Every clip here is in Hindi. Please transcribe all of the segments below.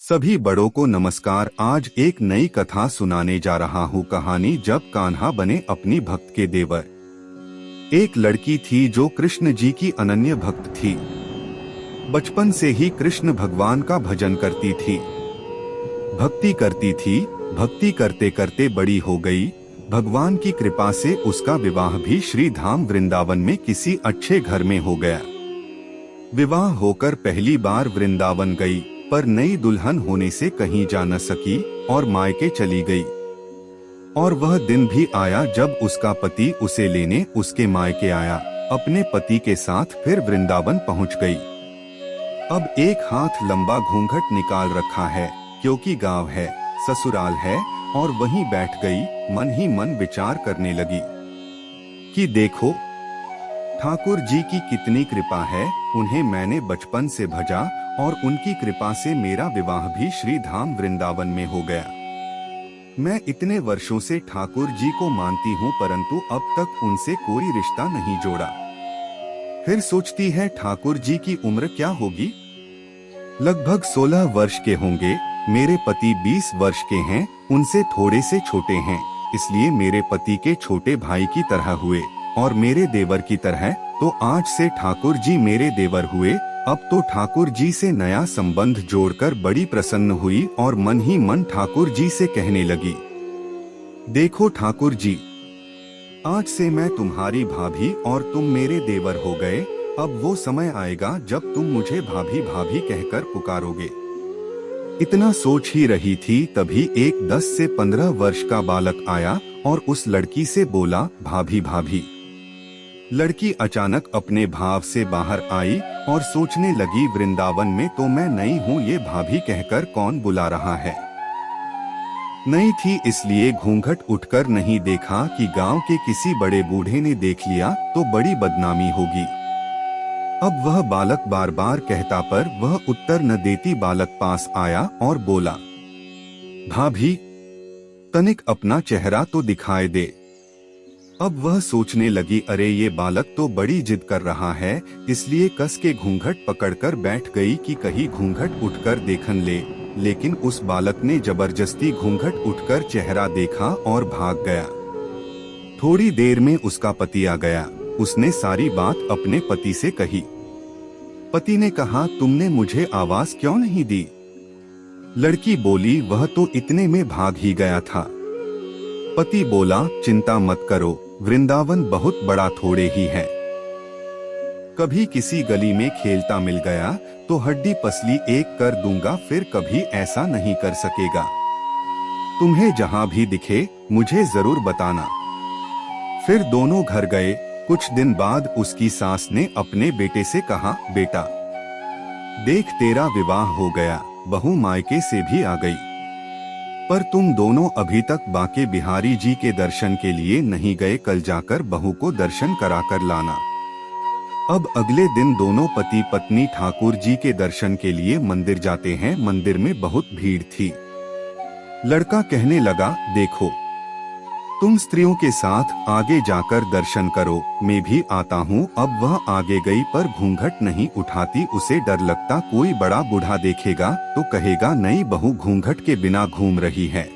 सभी बड़ों को नमस्कार। आज एक नई कथा सुनाने जा रहा हूँ। कहानी जब कान्हा बने अपनी भक्त के देवर। एक लड़की थी जो कृष्ण जी की अनन्य भक्त थी। बचपन से ही कृष्ण भगवान का भजन करती थी, भक्ति करती थी। भक्ति करते करते बड़ी हो गई। भगवान की कृपा से उसका विवाह भी श्री धाम वृंदावन में किसी अच्छे घर में हो गया। विवाह होकर पहली बार वृंदावन गई, पर नई दुल्हन होने से कहीं जा न सकी और मायके चली गई। और वह दिन भी आया जब उसका पति उसे लेने उसके मायके आया। अपने पति के साथ फिर वृंदावन पहुंच गई। अब एक हाथ लंबा घूंघट निकाल रखा है, क्योंकि गांव है, ससुराल है, और वहीं बैठ गई। मन ही मन विचार करने लगी कि देखो ठाकुर जी की कितनी कृपा है। उन्हें मैंने बचपन से भजा और उनकी कृपा से मेरा विवाह भी श्री धाम वृंदावन में हो गया। मैं इतने वर्षों से ठाकुर जी को मानती हूँ, परंतु अब तक उनसे कोई रिश्ता नहीं जोड़ा। फिर सोचती है ठाकुर जी की उम्र क्या होगी। लगभग 16 वर्ष के होंगे। मेरे पति 20 वर्ष के हैं, उनसे थोड़े से छोटे हैं, इसलिए मेरे पति के छोटे भाई की तरह हुए और मेरे देवर की तरह। तो आज से ठाकुर जी मेरे देवर हुए। अब तो ठाकुर जी से नया संबंध जोड़कर बड़ी प्रसन्न हुई और मन ही मन ठाकुर जी से कहने लगी, देखो ठाकुर जी, आज से मैं तुम्हारी भाभी और तुम मेरे देवर हो गए। अब वो समय आएगा जब तुम मुझे भाभी भाभी कहकर पुकारोगे। इतना सोच ही रही थी, तभी एक 10 से 15 वर्ष का बालक आया और उस लड़की से बोला, भाभी भाभी। लड़की अचानक अपने भाव से बाहर आई और सोचने लगी, वृंदावन में तो मैं नई हूँ, ये भाभी कहकर कौन बुला रहा है। नई थी इसलिए घूंघट उठकर नहीं देखा कि गांव के किसी बड़े बूढ़े ने देख लिया तो बड़ी बदनामी होगी। अब वह बालक बार बार कहता पर वह उत्तर न देती। बालक पास आया और बोला, भाभी तनिक अपना चेहरा तो दिखाए दे। अब वह सोचने लगी, अरे ये बालक तो बड़ी जिद कर रहा है, इसलिए कस के घूंघट पकड़कर बैठ गई कि कहीं घूंघट उठकर देखन ले। लेकिन उस बालक ने जबरदस्ती घूंघट उठकर चेहरा देखा और भाग गया। थोड़ी देर में उसका पति आ गया। उसने सारी बात अपने पति से कही। पति ने कहा, तुमने मुझे आवाज क्यों नहीं दी। लड़की बोली, वह तो इतने में भाग ही गया था। पति बोला, चिंता मत करो, वृंदावन बहुत बड़ा थोड़े ही है। कभी किसी गली में खेलता मिल गया तो हड्डी पसली एक कर दूंगा, फिर कभी ऐसा नहीं कर सकेगा। तुम्हें जहां भी दिखे मुझे जरूर बताना। फिर दोनों घर गए। कुछ दिन बाद उसकी सास ने अपने बेटे से कहा, बेटा देख तेरा विवाह हो गया, बहू मायके से भी आ गई, पर तुम दोनों अभी तक बांके बिहारी जी के दर्शन के लिए नहीं गए। कल जाकर बहू को दर्शन कराकर लाना। अब अगले दिन दोनों पति पत्नी ठाकुर जी के दर्शन के लिए मंदिर जाते हैं। मंदिर में बहुत भीड़ थी। लड़का कहने लगा, देखो तुम स्त्रियों के साथ आगे जाकर दर्शन करो, मैं भी आता हूँ। अब वह आगे गई पर घूंघट नहीं उठाती। उसे डर लगता कोई बड़ा बूढ़ा देखेगा तो कहेगा, नई बहू घूंघट के बिना घूम रही है।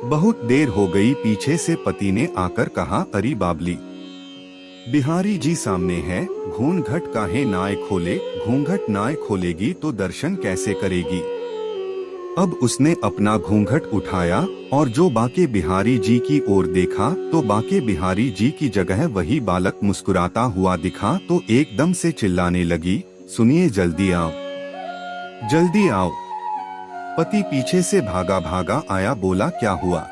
बहुत देर हो गई। पीछे से पति ने आकर कहा, अरे बाबली, बिहारी जी सामने है, घूंघट काहे नाय खोले। घूंघट नाय खोलेगी तो दर्शन कैसे करेगी। अब उसने अपना घूंघट उठाया और जो बांके बिहारी जी की ओर देखा तो बांके बिहारी जी की जगह वही बालक मुस्कुराता हुआ दिखा। तो एकदम से चिल्लाने लगी, सुनिए, जल्दी आओ, जल्दी आओ। पति पीछे से भागा भागा आया। बोला, क्या हुआ।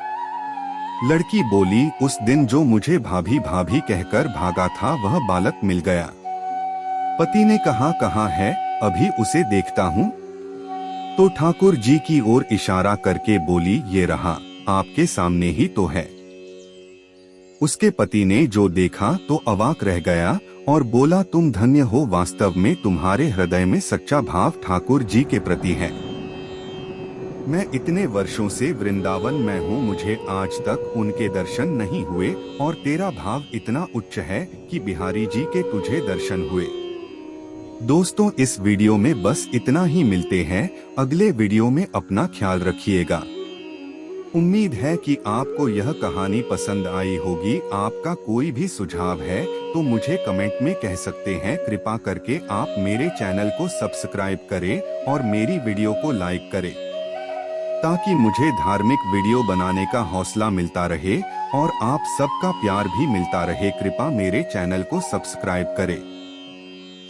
लड़की बोली, उस दिन जो मुझे भाभी भाभी कहकर भागा था वह बालक मिल गया। पति ने कहा, कहाँ है, अभी उसे देखता हूँ। तो ठाकुर जी की ओर इशारा करके बोली, ये रहा, आपके सामने ही तो है। उसके पति ने जो देखा तो अवाक रह गया और बोला, तुम धन्य हो, वास्तव में तुम्हारे हृदय में सच्चा भाव ठाकुर जी के प्रति है। मैं इतने वर्षों से वृंदावन में हूँ, मुझे आज तक उनके दर्शन नहीं हुए और तेरा भाव इतना उच्च है कि बिहारी जी के तुझे दर्शन हुए। दोस्तों, इस वीडियो में बस इतना ही। मिलते हैं अगले वीडियो में। अपना ख्याल रखिएगा। उम्मीद है कि आपको यह कहानी पसंद आई होगी। आपका कोई भी सुझाव है तो मुझे कमेंट में कह सकते हैं। कृपा करके आप मेरे चैनल को सब्सक्राइब करें और मेरी वीडियो को लाइक करें, ताकि मुझे धार्मिक वीडियो बनाने का हौसला मिलता रहे और आप सबका प्यार भी मिलता रहे। कृपा मेरे चैनल को सब्सक्राइब करें।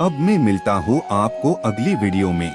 अब मैं मिलता हूँ आपको अगली वीडियो में।